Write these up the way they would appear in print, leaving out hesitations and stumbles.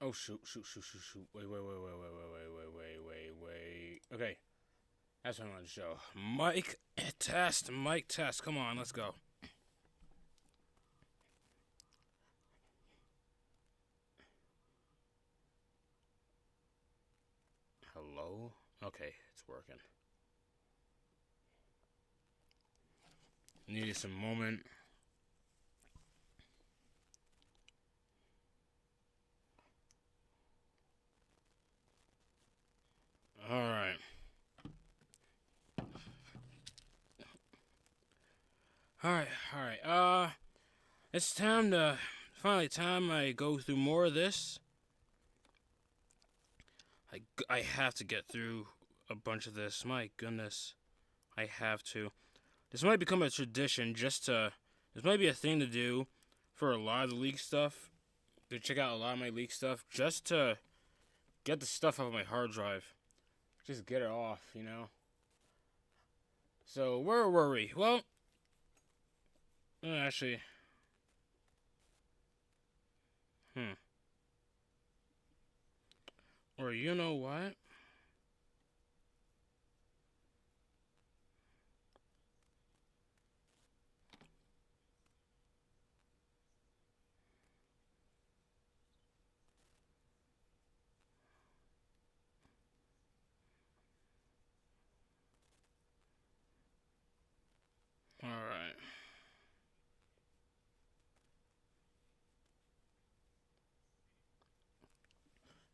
Oh shoot, shoot, shoot, shoot, shoot. Wait. Okay, that's what I wanted to show. Mic test. Come on, let's go. Hello? Okay, it's working. Needed some moment. Alright. Alright. It's time to. Finally, time I go through more of this. I have to get through a bunch of this. My goodness. I have to. This might become a tradition just to. This might be a thing to do for a lot of the leak stuff. To check out a lot of my leak stuff. Just to get the stuff off of my hard drive. Just get it off, you know? So, where were we? Well, actually. Or you know what? Alright.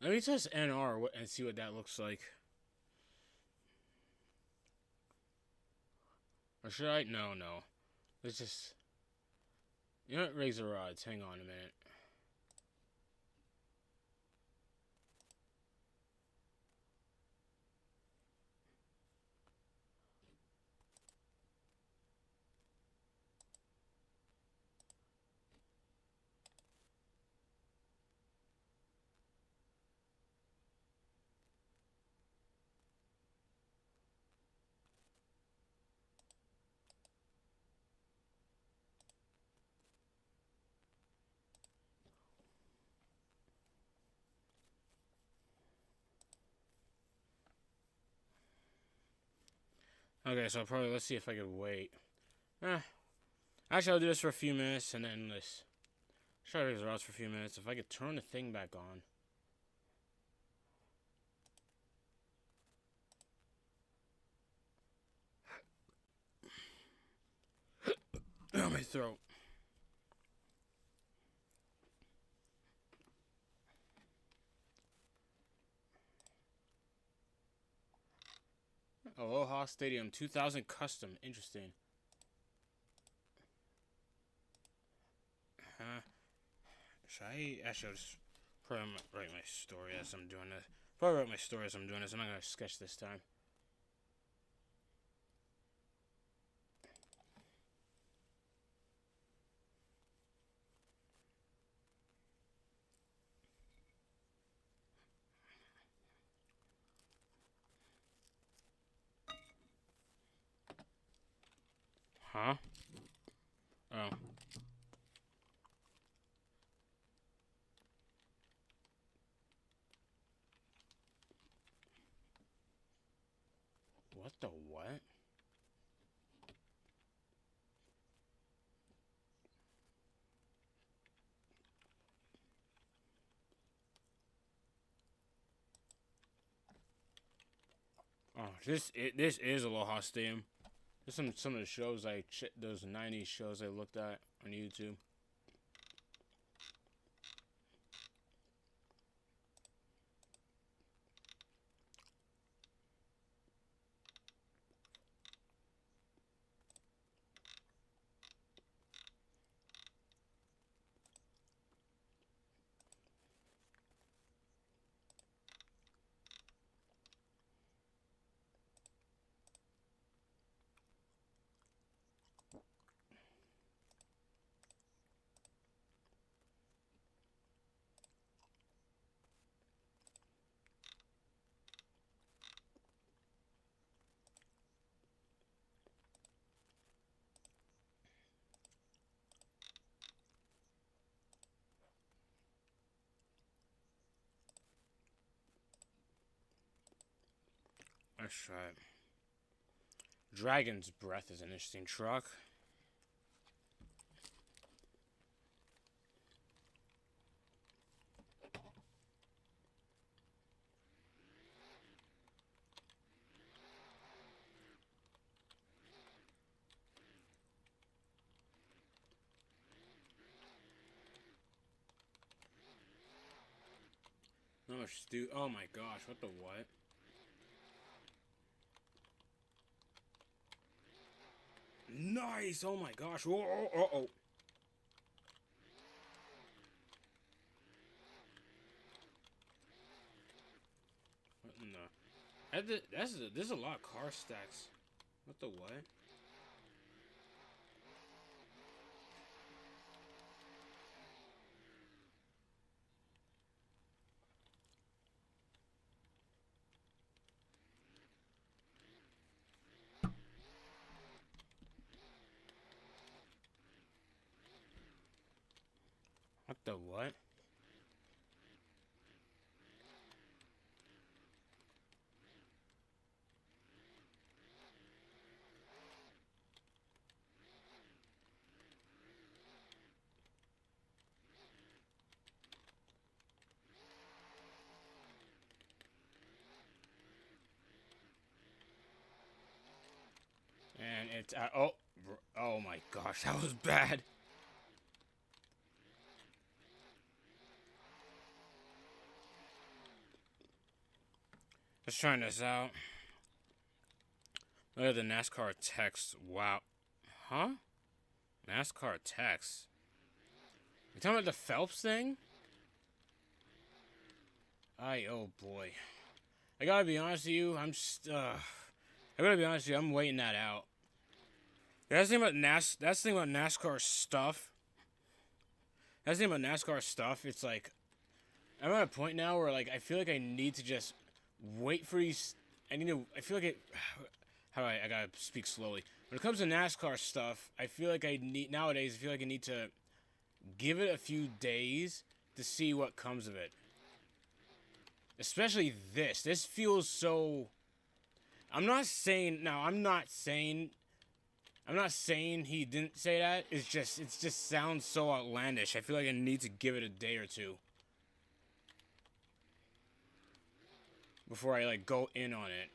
Let me test NR and see what that looks like. Or should I? No. Let's just. You know what? Raise the rods. Hang on a minute. Okay, so probably let's see if I can wait. Actually, I'll do this for a few minutes and then let's try to raise the rods for a few minutes. If I could turn the thing back on. Oh, my throat. Aloha Stadium 2000 custom. Interesting. Should I actually I'll just probably write my story as I'm doing this? Probably write my story as I'm doing this. I'm not gonna sketch this time. Huh? Oh. What the what? Oh, this is Aloha Stadium. There's some of the shows those '90s shows I looked at on YouTube. Let's try it. Dragon's Breath is an interesting truck. Not much stew. Oh my gosh, what the what? Nice! Oh my gosh. Whoa, oh, oh, oh. What in the... There's a lot of car stacks. What the what? What the what? And it's... oh my gosh, that was bad. Let's try this out. Look at the NASCAR text. Wow. Huh? NASCAR text. You talking about the Phelps thing? Oh boy. I gotta be honest with you, I'm waiting that out. That's the thing about NASCAR stuff. That's the thing about NASCAR stuff. It's like, I'm at a point now where like I feel like I need to just wait for these. I feel like I gotta speak slowly. When it comes to NASCAR stuff, I feel like I need to give it a few days to see what comes of it. Especially this. This feels so... I'm not saying he didn't say that. It just sounds so outlandish. I feel like I need to give it a day or two before I like go in on it.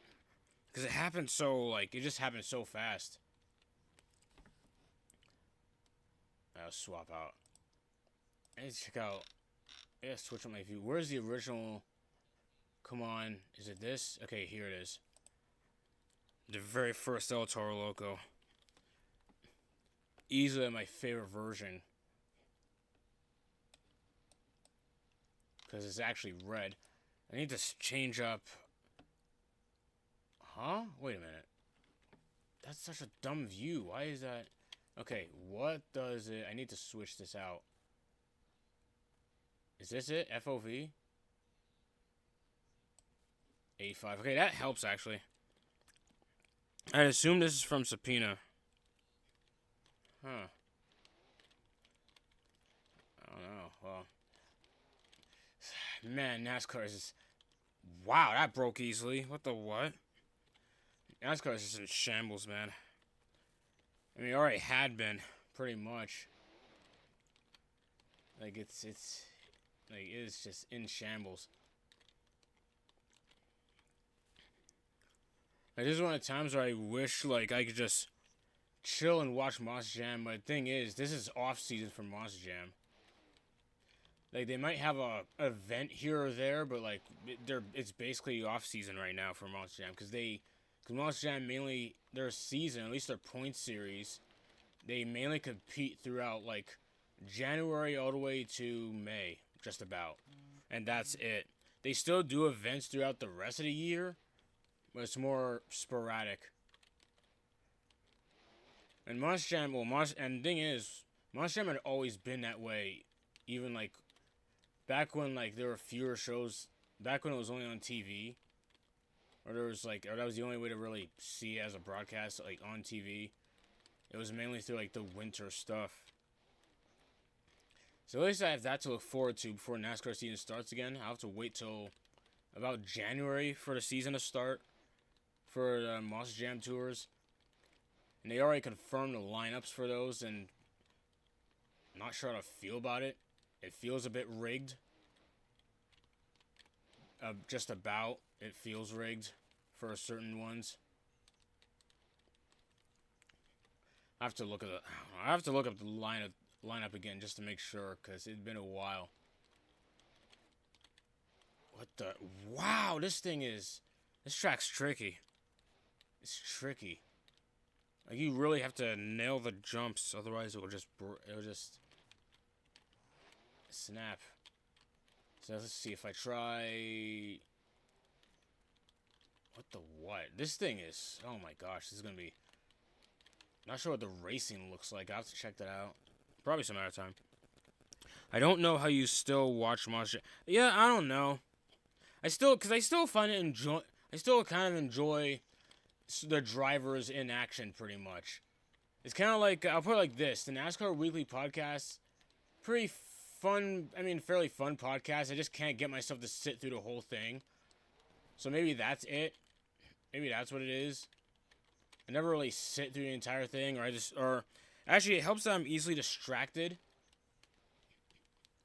Because it happened it just happened so fast. I'll swap out. I need to check out... I gotta switch on my view. Where's the original... Come on. Is it this? Okay, here it is. The very first El Toro Loco. Easily my favorite version. Because it's actually red. I need to change up... Huh? Wait a minute. That's such a dumb view. Why is that... Okay, what does it... I need to switch this out. Is this it? FOV? 85. Okay, that helps, actually. I'd assume this is from Subpoena. Huh. I don't know. Well. Man, NASCAR is... Wow, that broke easily. What the what? NASCAR is just in shambles, man. I mean, it already had been, pretty much. Like, it's just in shambles. Like, this is one of the times where I wish, like, I could just chill and watch Monster Jam. But the thing is, this is off-season for Monster Jam. Like, they might have a event here or there, but, like, it's basically off-season right now for Monster Jam. Because Monster Jam mainly, their season, at least their point series, they mainly compete throughout, like, January all the way to May, just about. And that's it. They still do events throughout the rest of the year, but it's more sporadic. And Monster Jam, and the thing is, Monster Jam had always been that way, even, like, back when, like, there were fewer shows, back when it was only on TV, or there was, like, or that was the only way to really see it as a broadcast, like, on TV. It was mainly through, like, the winter stuff. So at least I have that to look forward to before NASCAR season starts again. I'll have to wait till about January for the season to start for Monster Jam tours, and they already confirmed the lineups for those, and I'm not sure how to feel about it. It feels a bit rigged. Just about. It feels rigged for certain ones. I have to look at I have to look up the lineup again just to make sure, because it's been a while. What the? Wow, this track's tricky. It's tricky. Like, you really have to nail the jumps, otherwise it'll just snap. So let's see if I try. What the what? This thing is. Oh my gosh, this is gonna be. Not sure what the racing looks like. I have to check that out. Probably some other time. I don't know how you still watch Monster Jam. Yeah, I don't know. I still find it enjoy. I still kind of enjoy the drivers in action, pretty much. It's kind of like, I'll put it like this: the NASCAR Weekly Podcast, pretty fun. I mean, fairly fun podcast. I just can't get myself to sit through the whole thing. So maybe that's it. Maybe that's what it is. I never really sit through the entire thing, or actually, it helps that I'm easily distracted.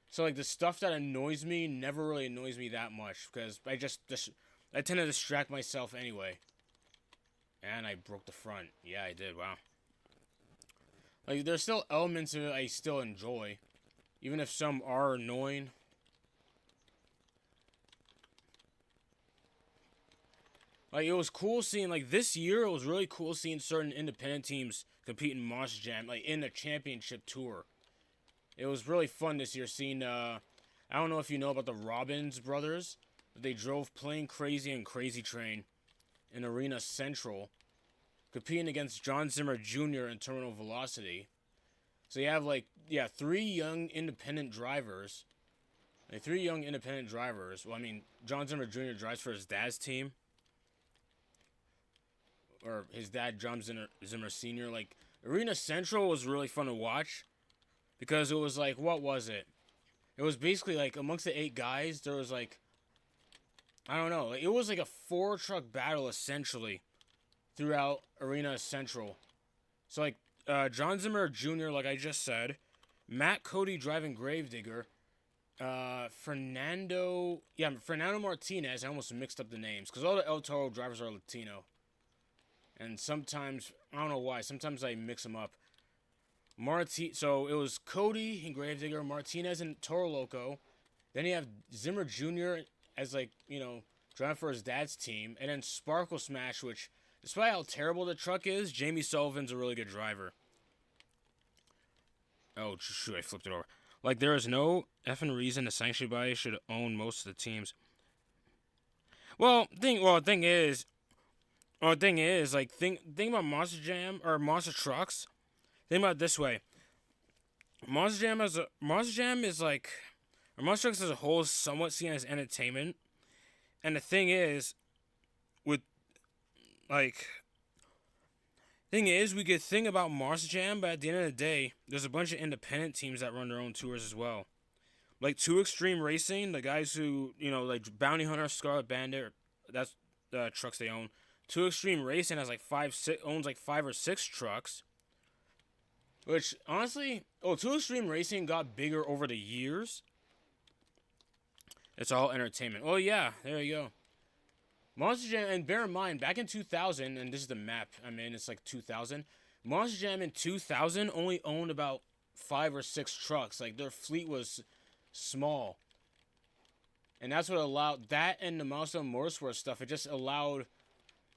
So, like, the stuff that annoys me never really annoys me that much, because I tend to distract myself anyway. And I broke the front. Yeah, I did. Wow. Like, there's still elements of it I still enjoy, even if some are annoying. Like, it was cool seeing, like, this year, it was really cool seeing certain independent teams compete in Monster Jam, like, in the championship tour. It was really fun this year seeing, I don't know if you know about the Robbins brothers, but they drove Plane Crazy and Crazy Train in Arena Central, competing against John Zimmer Jr. in Terminal Velocity. So you have, like, yeah, three young independent drivers. Well, I mean, John Zimmer Jr. drives for his dad's team. Or his dad, John Zimmer Sr. Like, Arena Central was really fun to watch. Because it was like, what was it? It was basically like, amongst the 8 guys, there was like, I don't know. It was like a 4-truck battle, essentially, throughout Arena Central. So, like, John Zimmer Jr., like I just said, Matt Cody driving Gravedigger, Fernando Martinez. I almost mixed up the names, because all the El Toro drivers are Latino. And sometimes, I don't know why, sometimes I mix them up. So it was Cody and Gravedigger, Martinez and Toro Loco. Then you have Zimmer Jr. as, like, you know, driving for his dad's team. And then Sparkle Smash, which, despite how terrible the truck is, Jamie Sullivan's a really good driver. Oh, shoot, I flipped it over. Like, there is no effing reason the sanctioning body should own most of the teams. The thing is, like, think about Monster Jam, or Monster Trucks. Think about it this way. Monster Jam Trucks as a whole is somewhat seen as entertainment. And the thing is, we could think about Monster Jam, but at the end of the day, there's a bunch of independent teams that run their own tours as well. Like 2 Extreme Racing, the guys who, you know, like Bounty Hunter, Scarlet Bandit, that's the trucks they own. 2 Extreme Racing has like 5 or 6 trucks. Which, honestly, 2 Extreme Racing got bigger over the years. It's all entertainment. Oh, yeah, there you go. Monster Jam, and bear in mind, back in 2000, and this is the map I'm in, it's like 2000. Monster Jam in 2000 only owned about 5 or 6 trucks. Like, their fleet was small. And that's what allowed, that and the Milestone Motorsports stuff, it just allowed.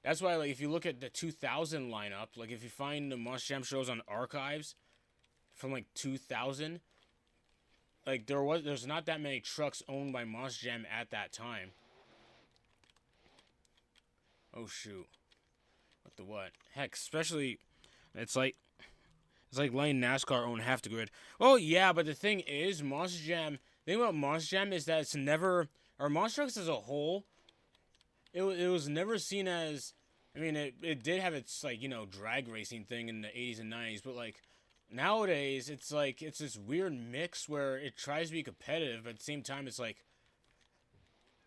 That's why, like, if you look at the 2000 lineup, like, if you find the Monster Jam shows on archives from, like, 2000, like, there's not that many trucks owned by Monster Jam at that time. Oh, shoot. What the what? Heck, especially, it's like letting NASCAR own half the grid. Oh, yeah, but the thing is, Monster Jam, the thing about Monster Jam is that it's never, or Monster Trucks as a whole, it was never seen as, I mean, it did have its, like, you know, drag racing thing in the 80s and 90s, but, like, nowadays, it's, like, it's this weird mix where it tries to be competitive, but at the same time, it's, like,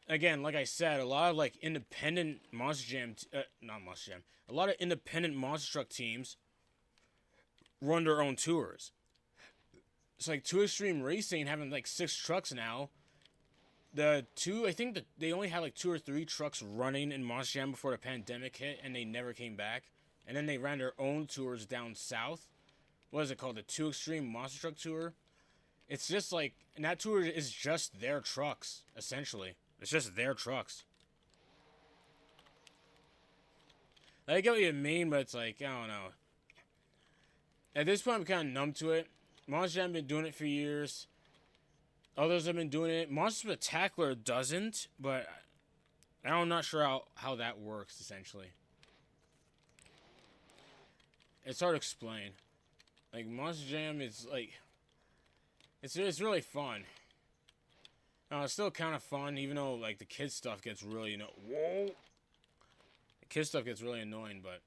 again, like I said, a lot of like independent Monster Jam, not Monster Jam, a lot of independent Monster Truck teams run their own tours. It's like Two Extreme Racing having like 6 trucks now. The two, I think that they only had like 2 or 3 trucks running in Monster Jam before the pandemic hit, and they never came back. And then they ran their own tours down south. What is it called? The Two Extreme Monster Truck Tour. It's just like, and that tour is just their trucks, essentially. It's just their trucks. I get what you mean, but it's like, I don't know. At this point, I'm kind of numb to it. Monster Jam been doing it for years. Others have been doing it. Monster Spectacular doesn't, but I'm not sure how that works, essentially. It's hard to explain. Like, Monster Jam is, like, it's really fun. It's still kind of fun, even though, like, the kids stuff gets really, whoa! The kids stuff gets really annoying, but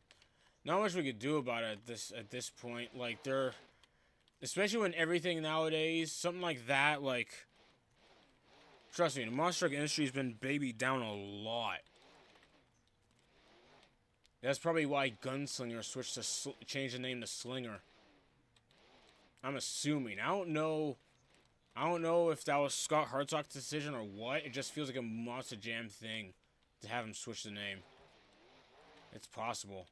not much we could do about it at this point. Like, especially when everything nowadays, something like that, like, trust me, the monster truck industry's been babied down a lot. That's probably why Gunslinger switched to change the name to Slinger. I'm assuming. I don't know if that was Scott Hartsock's decision or what. It just feels like a Monster Jam thing to have him switch the name. It's possible.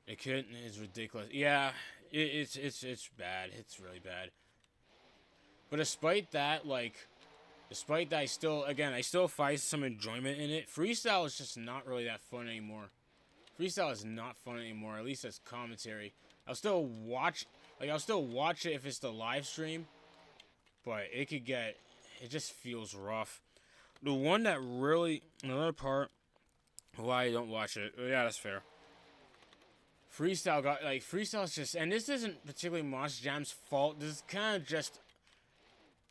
The kid is ridiculous. Yeah, it's bad. It's really bad. But despite that, I still find some enjoyment in it. Freestyle is just not really that fun anymore. Freestyle is not fun anymore, at least as commentary. I'll still watch it if it's the live stream, but it just feels rough. The one that really, another part why I don't watch it, yeah, that's fair. Freestyle's just, and this isn't particularly Monster Jam's fault. This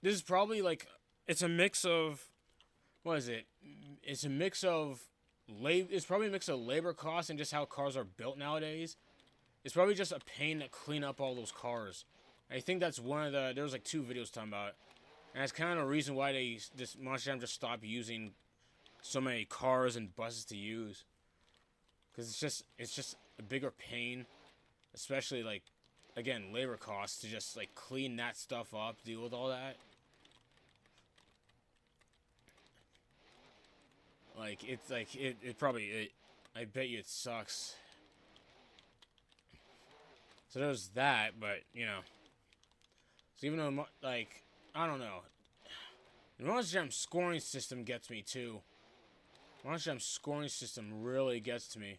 is probably like, it's a mix of, what is it? It's a mix of it's probably a mix of labor costs and just how cars are built nowadays. It's probably just a pain to clean up all those cars. I think that's there was like 2 videos talking about it. And that's kind of the reason why this Monster Jam just stopped using so many cars and buses to use. Because it's just a bigger pain, especially like, again, labor costs to just like clean that stuff up, deal with all that. Like, it's like, it probably, I bet you it sucks. So there's that, but, so even though, like, I don't know. The Monster Jam scoring system gets me, too. Monster Jam scoring system really gets to me.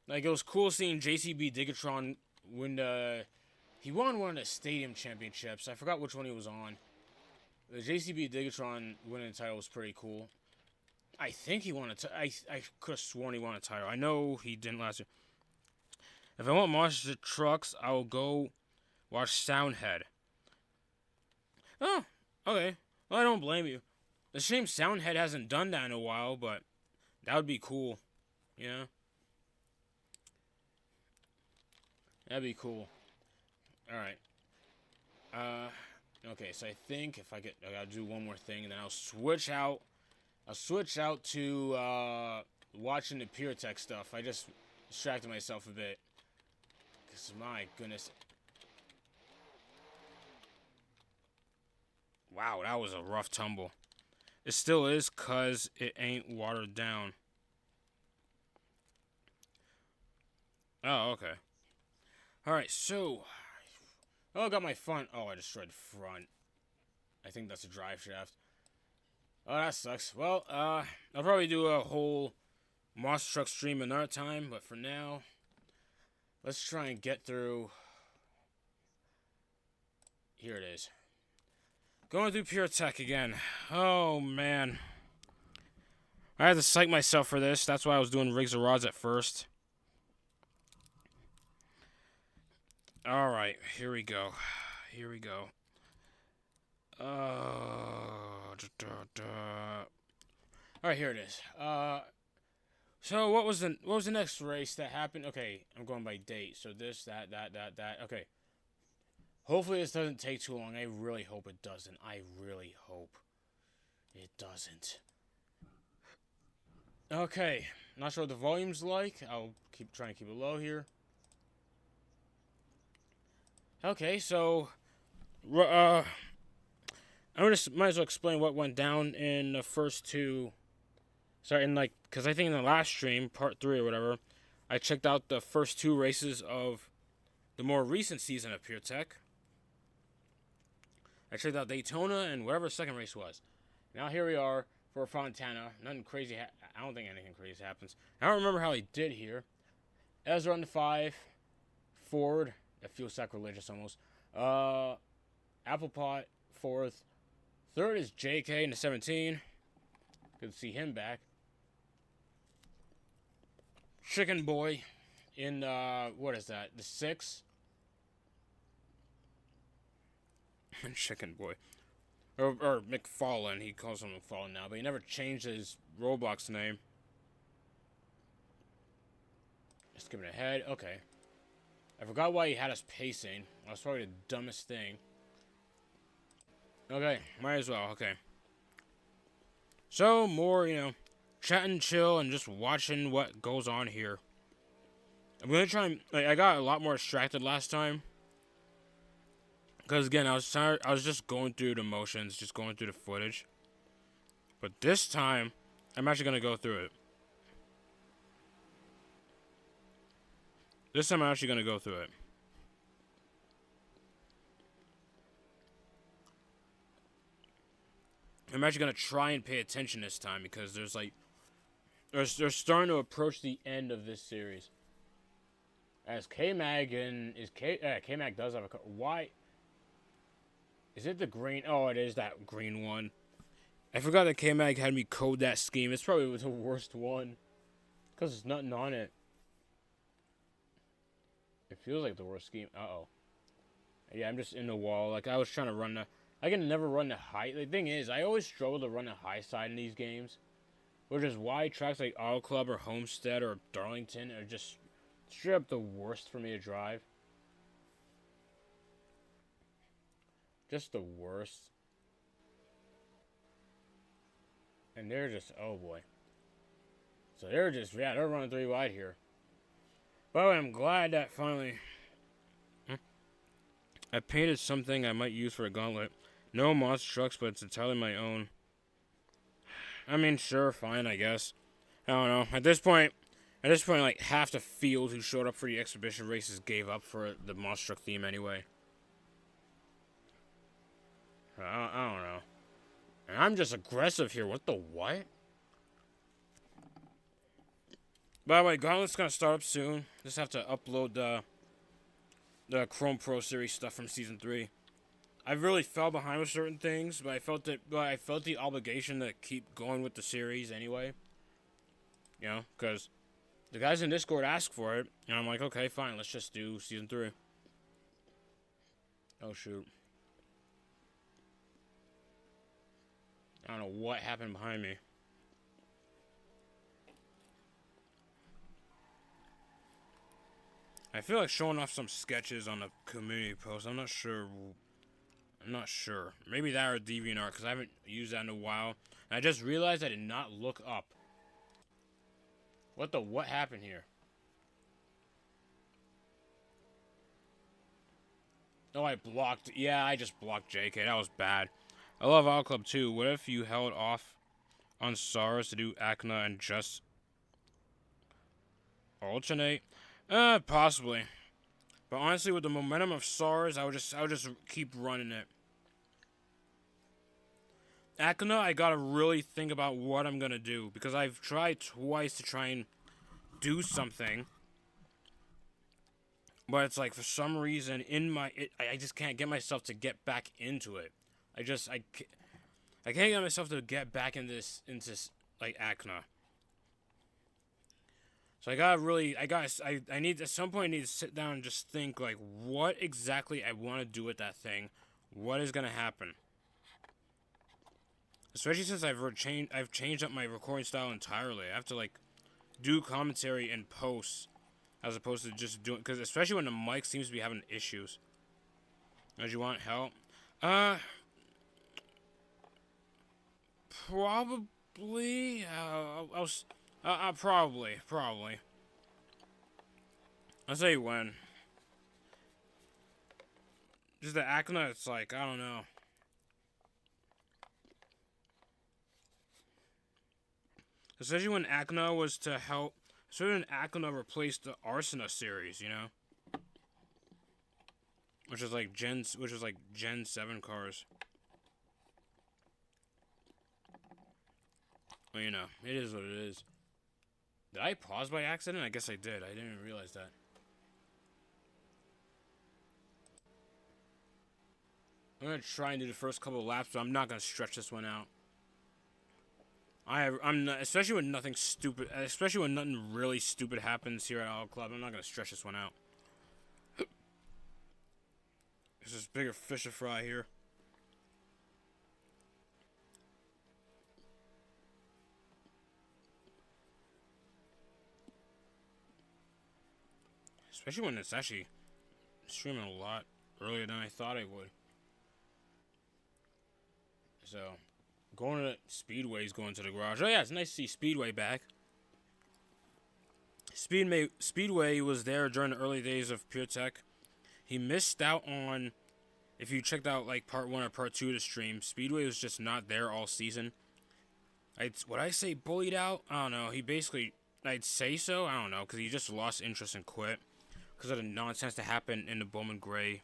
Like, it was cool seeing JCB Digatron win he won one of the stadium championships. I forgot which one he was on. The JCB Digatron winning the title was pretty cool. I think he won I could have sworn he won a title. I know he didn't last year. If I want monster trucks, I will go watch Soundhead. Oh, okay. Well, I don't blame you. The shame Soundhead hasn't done that in a while, but that would be cool. Yeah. That'd be cool. Alright. Okay, so I think if I gotta do one more thing, and then I'll switch out to watching the Pirtek stuff. I just distracted myself a bit. Because, my goodness. Wow, that was a rough tumble. It still is, because it ain't watered down. Oh, okay. Alright, so... Oh, I got my front. Oh, I destroyed front. I think that's a drive shaft. Oh, that sucks. Well, I'll probably do a whole Monster Truck stream another time, but for now, let's try and get through. Here it is. Going through Pirtek again. Oh, man. I had to psych myself for this. That's why I was doing rigs of rods at first. Alright, here we go. Here we go. Alright, here it is. So what was the next race that happened? Okay, I'm going by date. So this, that. Okay. Hopefully this doesn't take too long. I really hope it doesn't. I really hope it doesn't. Okay. Not sure what the volume's like. I'll keep trying to keep it low here. Okay, so I might as well explain what went down in the first two. Sorry, because I think in the last stream, part 3 or whatever, I checked out the first 2 races of the more recent season of Pirtek. I checked out Daytona and whatever the second race was. Now here we are for Fontana. Nothing crazy. I don't think anything crazy happens. I don't remember how he did here. Ezra on the 5, Ford. That feels sacrilegious almost. Applepot, 4th. 3rd is JK in the 17. Good to see him back. Chicken Boy in, what is that? The 6th. Chicken Boy. Or McFallen. He calls him McFallen now, but he never changed his Roblox name. Just give it ahead. Okay. I forgot why he had us pacing. That was probably the dumbest thing. Okay, might as well. Okay. So, more, chat and chill and just watching what goes on here. I'm going to try and, I got a lot more distracted last time. Because, again, I was just going through the motions, just going through the footage. But this time, I'm actually going to go through it. This time I'm actually going to go through it. I'm actually going to try and pay attention this time because there's they're starting to approach the end of this series. As K-Mag K-Mag does have a car. Why? Is it the green? Oh, it is that green one. I forgot that K-Mag had me code that scheme. It's probably the worst one. Because there's nothing on it. It feels like the worst scheme. Uh-oh. Yeah, I'm just in the wall. Like, I was trying to run the... I can never run the high... The thing is, I always struggle to run the high side in these games. Which is why tracks like Auto Club or Homestead or Darlington are just straight up the worst for me to drive. Just the worst. And they're just... Oh, boy. So they're just... Yeah, they're running 3 wide here. But I'm glad that finally... I painted something I might use for a gauntlet. No monster trucks, but it's entirely my own. I mean, sure, fine, I guess. I don't know. At this point, like, half the field who showed up for the exhibition races gave up for the monster truck theme anyway. I don't know. And I'm just aggressive here. What the what? By the way, Gauntlet's gonna start up soon. Just have to upload the Chrome Pro Series stuff from Season 3. I really fell behind with certain things, but I felt the obligation to keep going with the series anyway. You know, because the guys in Discord asked for it, and I'm like, okay, fine, let's just do Season 3. Oh, shoot. I don't know what happened behind me. I feel like showing off some sketches on a community post. I'm not sure. Maybe that or DeviantArt, because I haven't used that in a while. And I just realized I did not look up. What happened here? Oh, I blocked. Yeah, I just blocked JK. That was bad. I love Auto Club too. What if you held off on SARS to do Acna and just alternate? Possibly. But honestly, with the momentum of SARS, I would just keep running it. Acna, I gotta really think about what I'm gonna do, because I've tried twice to try and do something, but it's like for some reason I just can't get myself to get back into it. I can't get myself to get back into like Acna. So I need, at some point I need to sit down and just think, like, what exactly I want to do with that thing. What is going to happen? Especially since I've changed up my recording style entirely. I have to, like, do commentary in post as opposed to just doing, because especially when the mic seems to be having issues. As you want help? Uh, probably. Probably. I'll tell you when. Just the Acna, it's like, I don't know. Especially when Acna was to help. Especially when Acna replaced the Arsena series, you know? Which was like Gen 7 cars. Well, you know, it is what it is. Did I pause by accident? I guess I did. I didn't even realize that. I'm gonna try and do the first couple of laps, but I'm not gonna stretch this one out. I'm not, especially when nothing stupid, especially when nothing really stupid happens here at Auto Club. I'm not gonna stretch this one out. There's this bigger fish to fry here. Especially when it's actually streaming a lot earlier than I thought it would. So, going to Speedway's going to the garage. Oh yeah, it's nice to see Speedway back. Speedway was there during the early days of Pirtek. He missed out on, if you checked out like part 1 or part 2 of the stream, Speedway was just not there all season. Would I say bullied out? I don't know. He basically, I'd say so. I don't know, because he just lost interest and quit because of the nonsense that happened in the Bowman Gray,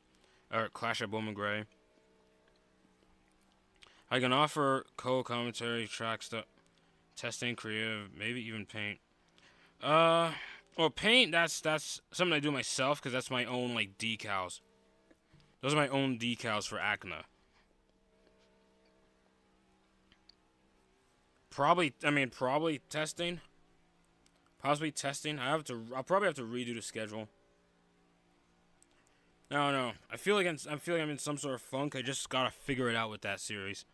or Clash of Bowman Gray. I can offer co-commentary tracks to testing, creative, maybe even paint. Well, paint, that's something I do myself, because that's my own, like, decals. Those are my own decals for Acna. Probably testing. Possibly testing. I'll probably have to redo the schedule. I don't know. I feel like I'm in some sort of funk. I just gotta figure it out with that series.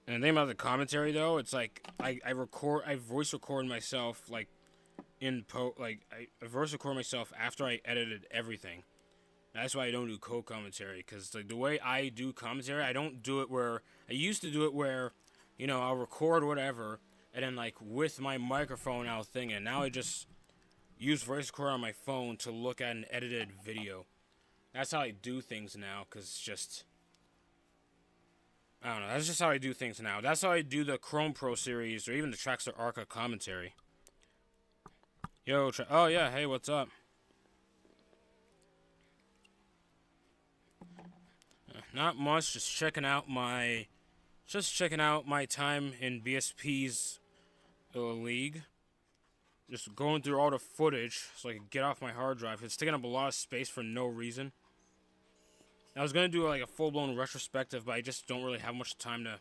And the thing about the commentary, though, it's like I voice record myself like I voice record myself after I edited everything. That's why I don't do co-commentary, because like the way I do commentary, I don't do it where I used to do it where, you know, I'll record whatever and then like with my microphone I'll thing it. Now I just use voice record on my phone to look at an edited video. That's how I do things now, because it's just, I don't know. That's just how I do things now. That's how I do the Chrome Pro series or even the Trackster Arca commentary. Yo, oh yeah, hey, what's up? Not much. Just checking out my time in BSP's league. Just going through all the footage so I can get off my hard drive. It's taking up a lot of space for no reason. I was gonna do like a full-blown retrospective, but I just don't really have much time to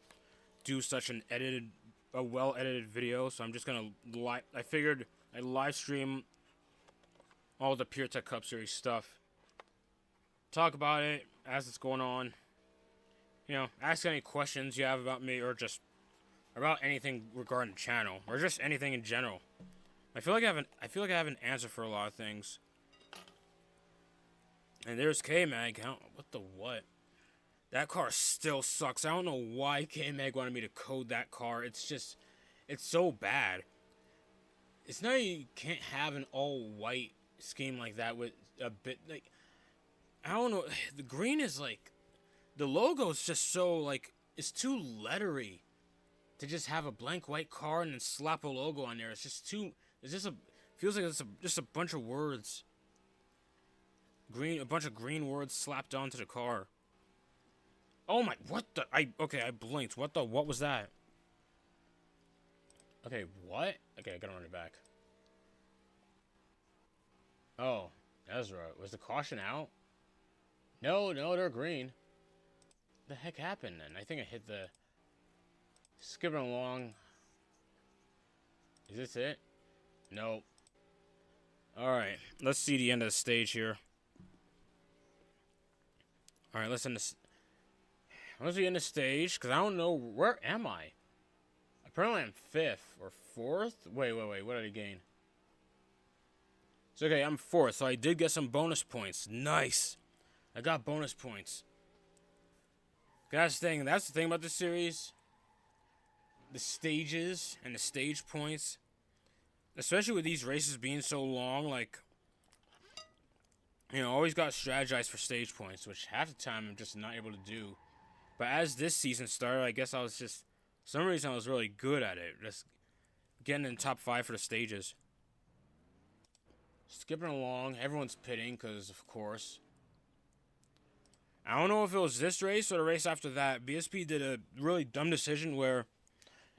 do such a well-edited video. So I'm just gonna I figured I'd live stream all the Pirtek Cup Series stuff, talk about it as it's going on. You know, ask any questions you have about me, or just about anything regarding the channel, or just anything in general. I feel like I have an answer for a lot of things. And there's K-Mag. What the what? That car still sucks. I don't know why K-Mag wanted me to code that car. It's just, it's so bad. It's not, you can't have an all-white scheme like that with a bit, like, I don't know. The green is like, the logo is just so, like, it's too lettery to just have a blank white car and then slap a logo on there. It's just too, feels like it's just a bunch of words. A bunch of green words slapped onto the car. Oh my, what the, I blinked. What was that? Okay, what? Okay, I gotta run it back. Oh, Ezra, was the caution out? No, they're green. What the heck happened then? I think I hit the, skipping along. Is this it? Nope. Alright, let's see the end of the stage here. Alright, let's end the stage, because I don't know, where am I? Apparently I'm 5th or 4th? Wait, what did I gain? So, okay, I'm fourth, so I did get some bonus points. Nice. I got bonus points. That's the thing about this series. The stages and the stage points. Especially with these races being so long, like, always got to strategize for stage points, which half the time I'm just not able to do. But as this season started, I guess I was just, for some reason I was really good at it. Just getting in top 5 for the stages. Skipping along, everyone's pitting, because of course. I don't know if it was this race or the race after that. BSP did a really dumb decision where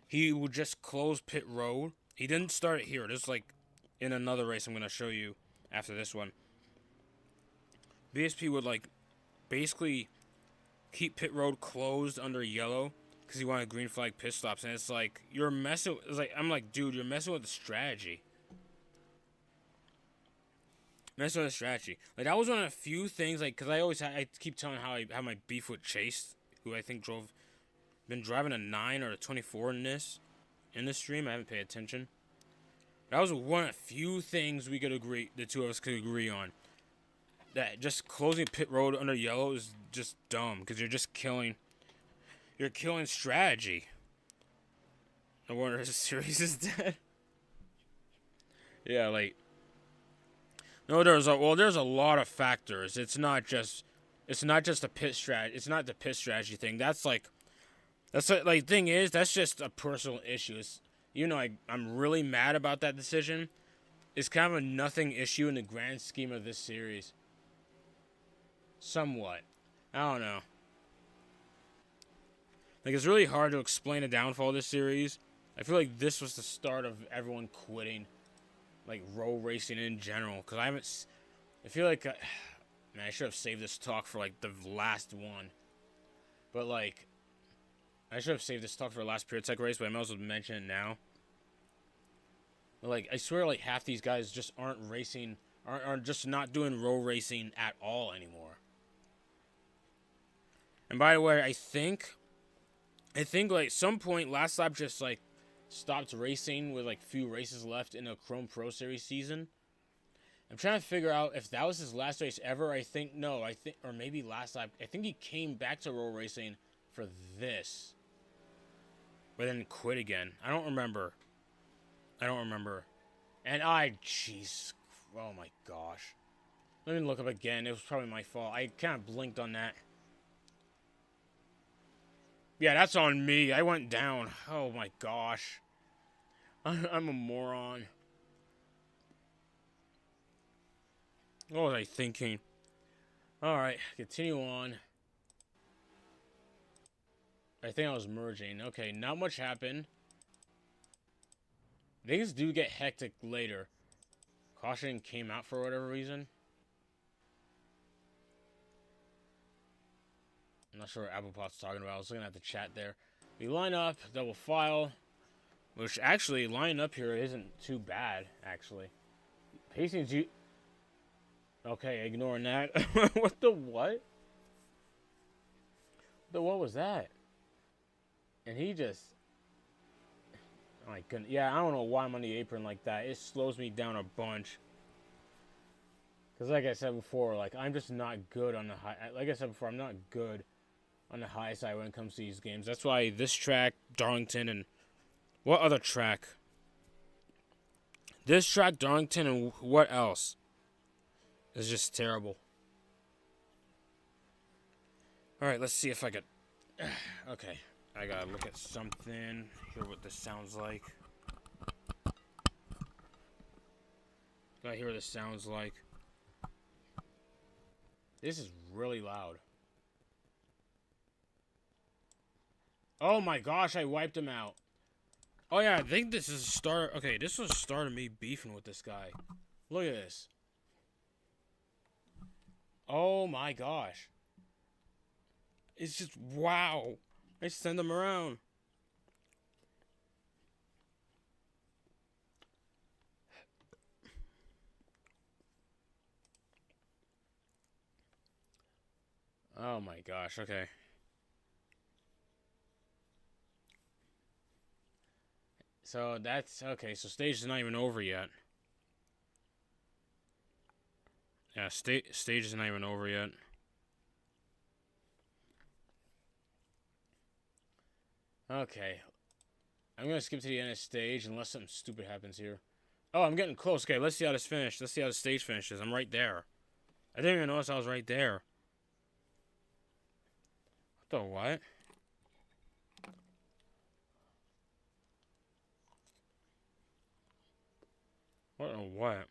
he would just close pit road. He didn't start it here. This is like in another race I'm going to show you after this one. BSP would like basically keep pit road closed under yellow because he wanted green flag pit stops. And it's like, you're messing, I'm like, dude, you're messing with the strategy. Messing with the strategy. Like, that was one of the few things, like, because I keep telling how I have my beef with Chase, who I think been driving a 9 or a 24 in this stream. I haven't paid attention. That was one of the few things the two of us could agree on. That just closing pit road under yellow is just dumb, because you're killing strategy. No wonder this series is dead. Yeah, like, no, there's a lot of factors. It's not just a pit strategy. It's not the pit strategy thing. That's thing is, that's just a personal issue. It's, I'm really mad about that decision. It's kind of a nothing issue in the grand scheme of this series. Somewhat. I don't know. Like, it's really hard to explain the downfall of this series. I feel like this was the start of everyone quitting, like, road racing in general. Because I feel like, man, I should have saved this talk for, like, the last one. But, like, I should have saved this talk for the last Pirtek race, but I might as well mention it now. But, like, I swear, like, half these guys just aren't racing, are just not doing road racing at all anymore. And by the way, I think, like, some point, Last Lap just, like, stopped racing with, like, few races left in the Chrome Pro Series season. I'm trying to figure out if that was his last race ever. Or maybe Last Lap. I think he came back to road racing for this, but then quit again. I don't remember. And jeez, oh my gosh. Let me look up again. It was probably my fault. I kind of blinked on that. Yeah, that's on me. I went down. Oh my gosh. I'm a moron. What was I thinking? Alright, continue on. I think I was merging. Okay, not much happened. Things do get hectic later. Caution came out for whatever reason. I'm not sure what Applepot's talking about. I was looking at the chat there. We line up, double file. Which, actually, lining up here isn't too bad, actually. Pacing's okay, ignoring that. What the what? What was that? And he just... Oh my goodness. Yeah, I don't know why I'm on the apron like that. It slows me down a bunch. Because like I said before, like, I'm just not good on the high... Like I said before, I'm not good on the high side when it comes to these games. That's why this track, Darlington, and... What other track? This track, Darlington, and what else? It's just terrible. Alright, let's see if I could... Okay. I gotta look at something, hear what this sounds like. Gotta hear what this sounds like. This is really loud. Oh my gosh, I wiped him out. Oh yeah, I think this is a start. Okay, this was the start of me beefing with this guy. Look at this. Oh my gosh. It's just, wow. I send him around. Oh my gosh, okay. So that's, okay, so stage is not even over yet. Yeah, stage is not even over yet. Okay. I'm gonna skip to the end of stage unless something stupid happens here. Oh, I'm getting close. Okay, let's see how this finishes. Let's see how the stage finishes. I'm right there. I didn't even notice I was right there. What the what? What the what?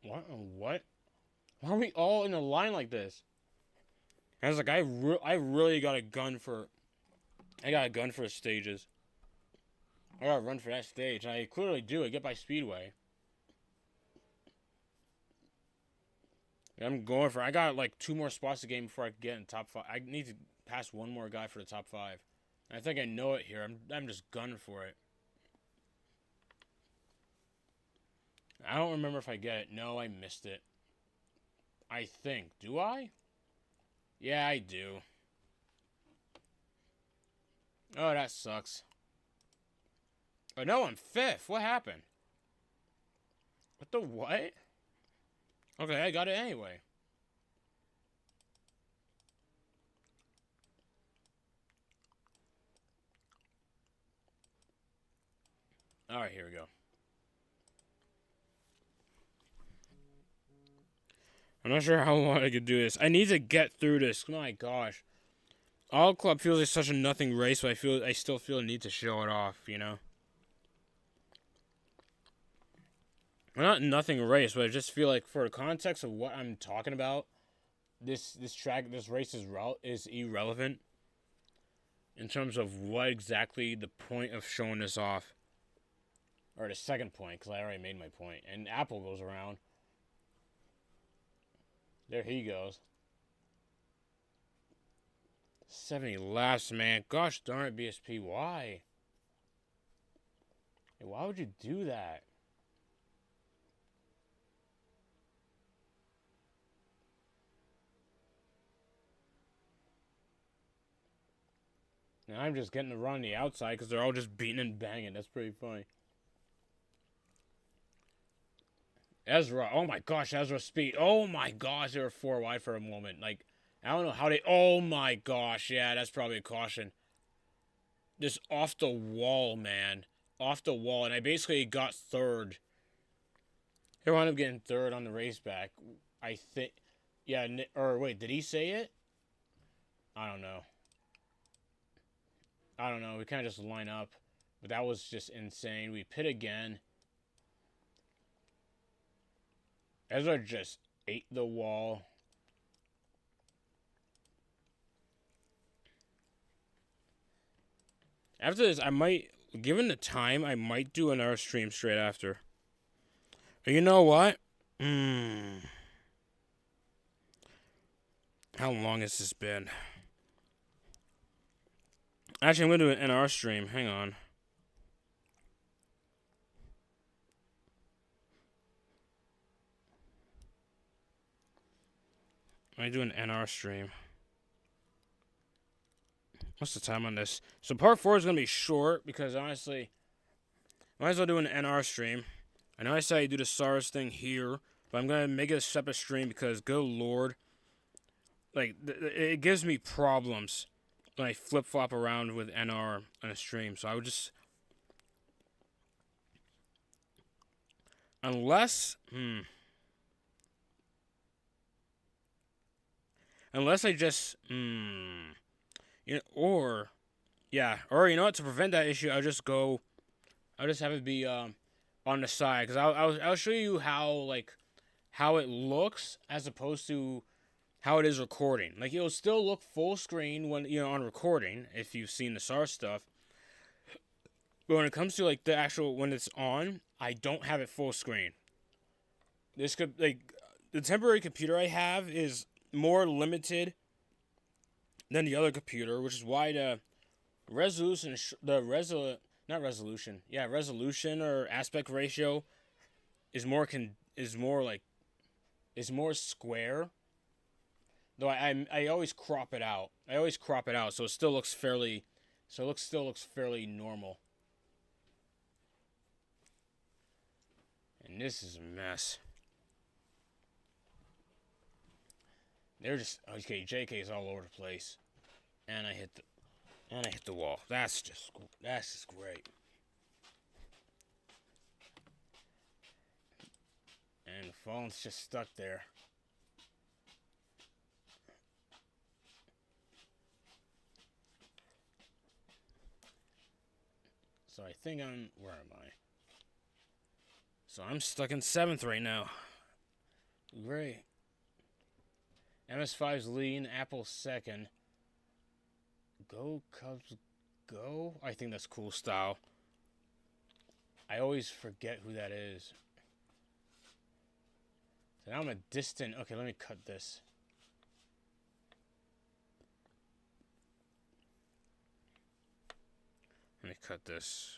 What the what? Why are we all in a line like this? I was like, I really got a gun for... I got a gun for stages. I gotta run for that stage. I clearly do. I get by Speedway. I'm going for... I got like 2 more spots to game before I can get in top 5. I need to pass one more guy for the top 5. I think I know it here. I'm just gunning for it. I don't remember if I get it. No, I missed it. I think. Do I? Yeah, I do. Oh, that sucks. Oh, no, I'm 5th. What happened? What the what? Okay, I got it anyway. Alright, here we go. I'm not sure how long I could do this. I need to get through this. My gosh. All Club feels like such a nothing race, but I still feel the need to show it off, you know? Well, not nothing race, but I just feel like for the context of what I'm talking about, this race is irrelevant in terms of what exactly the point of showing this off. Or the second point, because I already made my point. And Apple goes around. There he goes. 70 laps, man. Gosh darn it, BSP. Why? Hey, why would you do that? Now I'm just getting to run on the outside because they're all just beating and banging. That's pretty funny. Ezra. Oh my gosh, Ezra's speed. Oh my gosh, they were 4 wide for a moment. Like, I don't know how they... Oh my gosh, yeah, that's probably a caution. Just off the wall, man. Off the wall. And I basically got 3rd. I wound up getting 3rd on the race back. I think... Yeah, or wait, did he say it? I don't know. I don't know. We kind of just line up. But that was just insane. We pit again. Ezra just ate the wall. After this, I might, given the time, I might do another stream straight after. But you know what? How long has this been? Actually, I'm going to do an NR stream. Hang on. I do an NR stream. What's the time on this? So part 4 is going to be short because honestly, might as well do an NR stream. I know I said I do the SARS thing here, but I'm going to make it a separate stream because, good lord, like, it gives me problems when I flip-flop around with NR on a stream. So I would just... Unless... Unless I just... You know, or... Yeah, or you know what? To prevent that issue, I'll just have it be on the side. Because I'll show you how it looks as opposed to how it is recording. Like, it'll still look full screen when, you know, on recording, if you've seen the SARS stuff. But when it comes to, like, the actual, when it's on, I don't have it full screen. This could, like, the temporary computer I have is more limited than the other computer, which is why the resolution, resolution or aspect ratio is more square. Though I always crop it out. So it still looks fairly normal. And this is a mess. They're just okay. JK's all over the place, and I hit the wall. That's just great. And the phone's just stuck there. So I think where am I? So I'm stuck in 7th right now. Great. MS5's leading, Apple's 2nd. Go Cubs, go. I think that's cool style. I always forget who that is. So now I'm a distant. Okay, let me cut this. Let me cut this.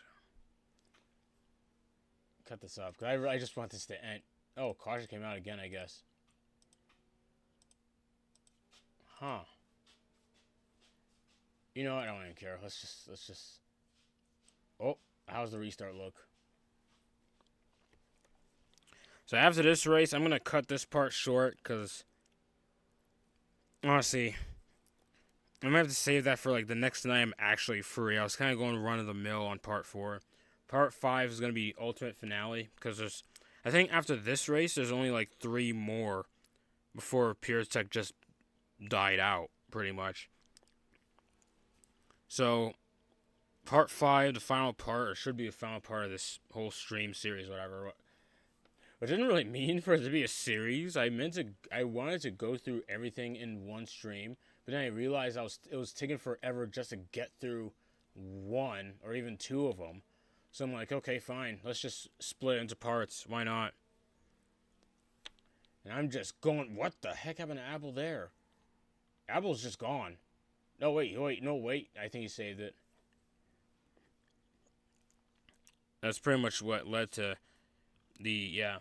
Cut this off. Cause I just want this to end. Oh, caution came out again, I guess. Huh. You know what? I don't even care. Let's just. Oh, how's the restart look? So after this race, I'm gonna cut this part short because honestly, I'm gonna have to save that for like the next night I'm actually free. I was kind of going run of the mill on part 4. Part 5 is gonna be ultimate finale because I think after this race, there's only like 3 more before Pirtek just died out pretty much. So part 5, the final part, or should be the final part of this whole stream series, whatever. Which didn't really mean for it to be a series. I wanted to go through everything in one stream, but then I realized it was taking forever just to get through 1 or even 2 of them. So I'm like, okay, fine, let's just split it into parts. Why not? And I'm just going, what the heck happened to Apple there? Apple's just gone. No, wait. I think he saved it. That's pretty much what led to yeah.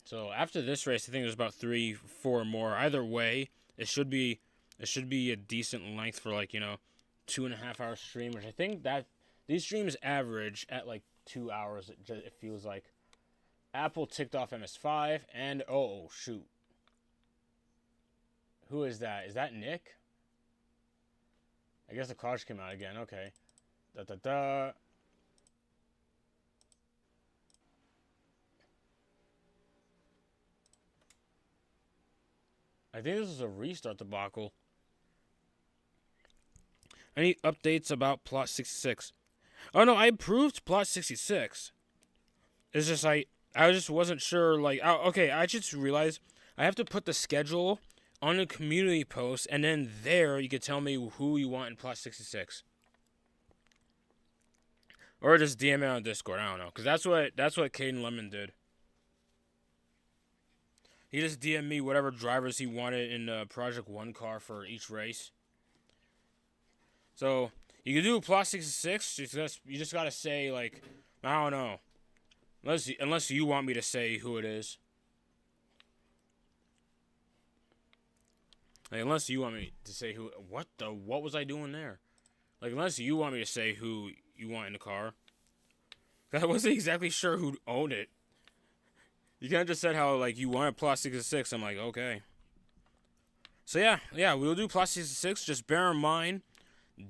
So after this race, I think there's about 3-4 more. Either way, it should be a decent length for like 2.5 hour stream, which I think that these streams average at like 2 hours. It feels like. Apple ticked off MS5 and oh shoot, who is that? Is that Nick? I guess the cards came out again. Okay. I think this is a restart debacle. Any updates about Plot 66? Oh no, I approved Plot 66. It's just I just wasn't sure. Like, okay, I just realized I have to put the schedule on a community post, and then there you can tell me who you want in Plot 66, or just DM it on Discord. I don't know, cause that's what Caden Lemon did. He just DM'd me whatever drivers he wanted in the Project 1 car for each race. So you can do Plot 66. You just gotta say like, I don't know, unless you want me to say who it is. Like, unless you want me to say who, what was I doing there? Like, unless you want me to say who you want in the car. I wasn't exactly sure who owned it. You kind of just said how, like, you wanted Plot 66. I'm like, okay. So, yeah, we'll do Plot 66. Just bear in mind,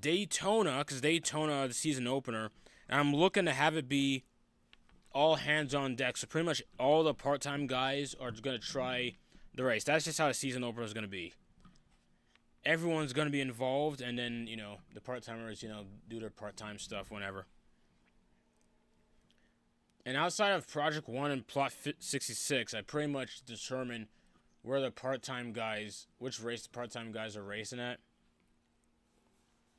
Daytona, because Daytona, the season opener, and I'm looking to have it be all hands on deck. So, pretty much all the part-time guys are going to try the race. That's just how the season opener is going to be. Everyone's going to be involved, and then, the part-timers, do their part-time stuff whenever. And outside of Project 1 and Plot 66, I pretty much determine where the part-time guys, which race the part-time guys are racing at.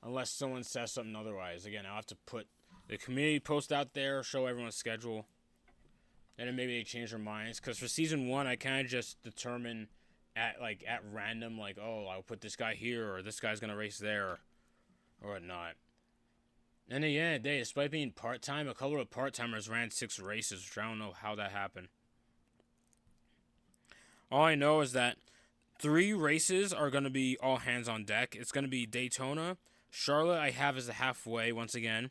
Unless someone says something otherwise. Again, I'll have to put the community post out there, show everyone's schedule. And then maybe they change their minds. Because for Season 1, I kind of just determine at random, like, oh, I'll put this guy here, or this guy's going to race there, or whatnot. And at the end of the day, despite being part-time, a couple of part-timers ran 6 races, which I don't know how that happened. All I know is that 3 races are going to be all hands on deck. It's going to be Daytona, Charlotte I have as the halfway, once again,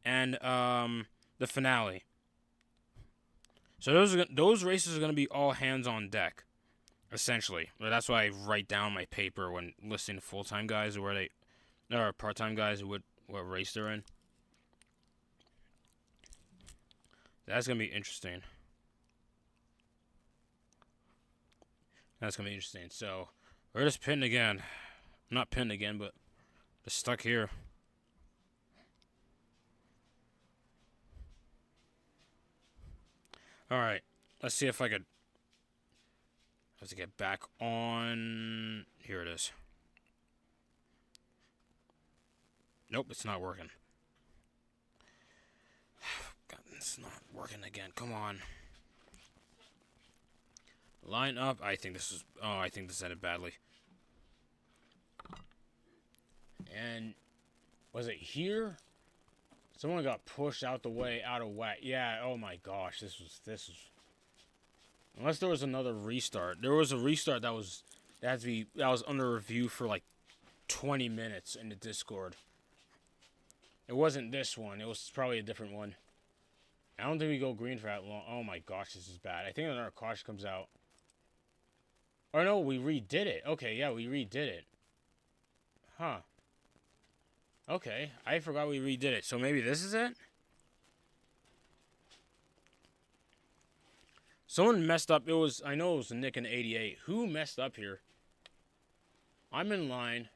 and the finale. So those races are gonna be all hands on deck, essentially. But that's why I write down my paper when listing full time guys or part time guys what race they're in. That's gonna be interesting. That's gonna be interesting. So we're just pinned again. Not pinned again, but just stuck here. Alright. Let's see if I could have to get back on. Here it is. Nope, it's not working. God, it's not working again. Come on. Line up. I think this ended badly. And was it here? Someone got pushed out of whack. Yeah, oh my gosh, this was unless there was another restart. There was a restart that was under review for like 20 minutes in the Discord. It wasn't this one. It was probably a different one. I don't think we go green for that long. Oh my gosh, this is bad. I think another caution comes out. Or no, we redid it. Okay, yeah, we redid it. Huh. Okay, I forgot we redid it. So maybe this is it? Someone messed up. I know it was Nick in 88. Who messed up here? I'm in line.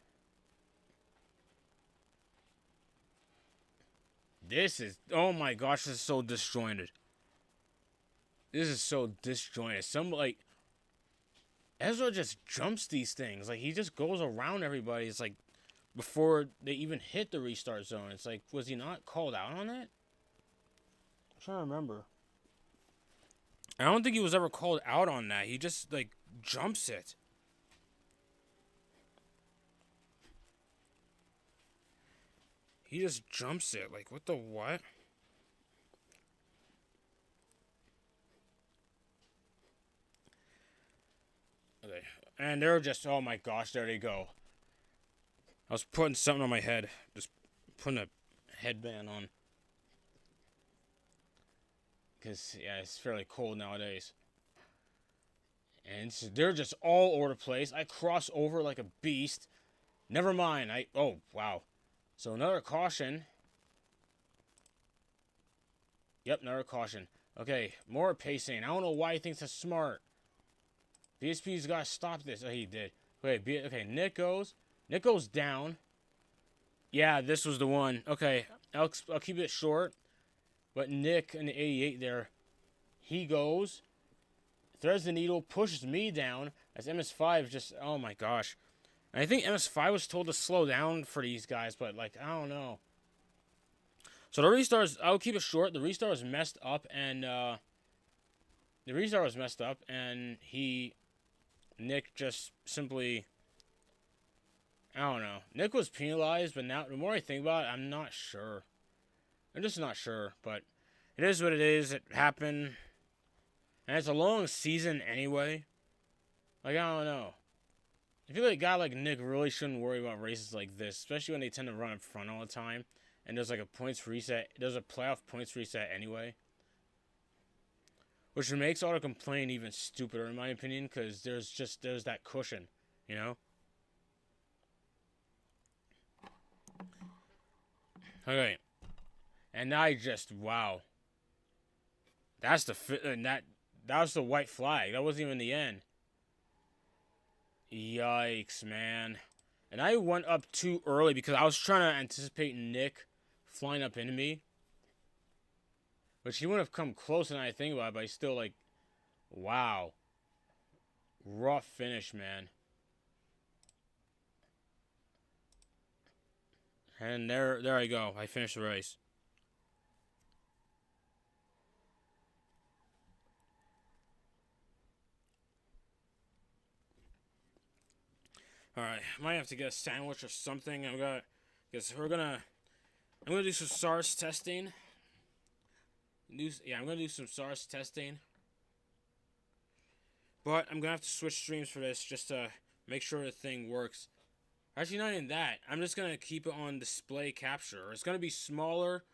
Oh my gosh, this is so disjointed. This is so disjointed. Ezra just jumps these things. Like, he just goes around everybody. It's like, before they even hit the restart zone. It's like, was he not called out on that? I'm trying to remember. I don't think he was ever called out on that. He just, like, jumps it. He just jumps it. Like, what the what? Okay. And they're just, oh my gosh, there they go. I was putting something on my head. Just putting a headband on. Because, yeah, it's fairly cold nowadays. And they're just all over the place. I cross over like a beast. Never mind. Oh, wow. So another caution. Yep, another caution. Okay, more pacing. I don't know why he thinks that's smart. BSP's got to stop this. Oh, he did. Okay, Nick goes. Nick goes down. Yeah, this was the one. Okay, I'll keep it short. But Nick in the 88 there, he goes, threads the needle, pushes me down, as MS5 just, oh my gosh. And I think MS5 was told to slow down for these guys, but, like, I don't know. So the restarts, I'll keep it short. The restart was messed up, and, Nick just simply, I don't know. Nick was penalized, but now, the more I think about it, I'm not sure. I'm just not sure, but it is what it is. It happened. And it's a long season anyway. Like, I don't know. I feel like a guy like Nick really shouldn't worry about races like this, especially when they tend to run up front all the time. And there's like a points reset. There's a playoff points reset anyway. Which makes auto complaint even stupider in my opinion, because there's that cushion, you know? Okay. And I just, wow. That's that was the white flag. That wasn't even the end. Yikes, man. And I went up too early because I was trying to anticipate Nick flying up into me. Which he wouldn't have come close than I think about it, but he's still like, wow. Rough finish, man. And there I go. I finished the race. Alright, might have to get a sandwich or something. I'm gonna do some SARS testing. I'm gonna do some SARS testing. But I'm gonna have to switch streams for this just to make sure the thing works. Actually, not even that. I'm just gonna keep it on display capture. It's gonna be smaller.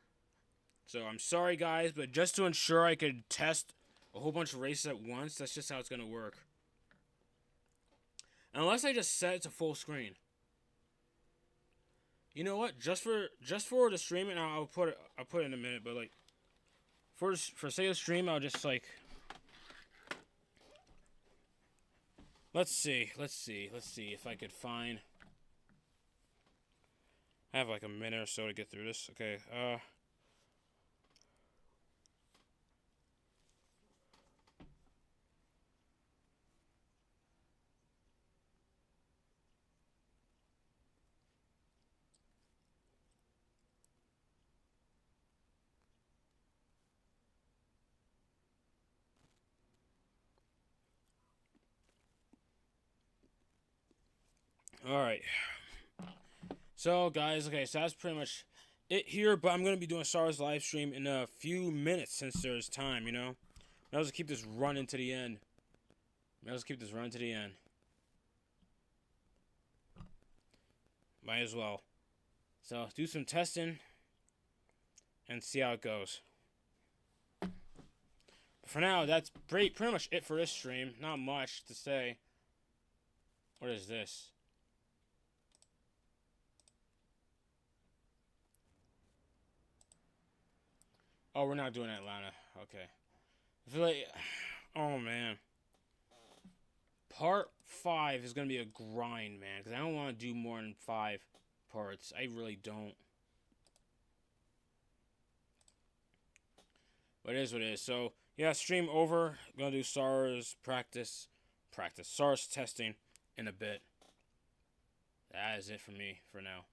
So I'm sorry guys, but just to ensure I could test a whole bunch of races at once. That's just how it's gonna work. Unless I just set it to full screen. You know what? Just for the streaming, I'll put it in a minute. But like, for say the stream, I'll just like. Let's see if I could find. I have like a minute or so to get through this. Okay. Alright. So, guys, okay, so that's pretty much it here, but I'm going to be doing SARS live stream in a few minutes since there's time, you know? Might as well keep this running to the end. Might as well. So, do some testing and see how it goes. But for now, that's pretty much it for this stream. Not much to say. What is this? Oh, we're not doing Atlanta. Okay. I feel like... Oh, man. Part 5 is going to be a grind, man. Because I don't want to do more than 5 parts. I really don't. But it is what it is. So, yeah, stream over. I'm going to do SARS practice. SARS testing in a bit. That is it for me for now.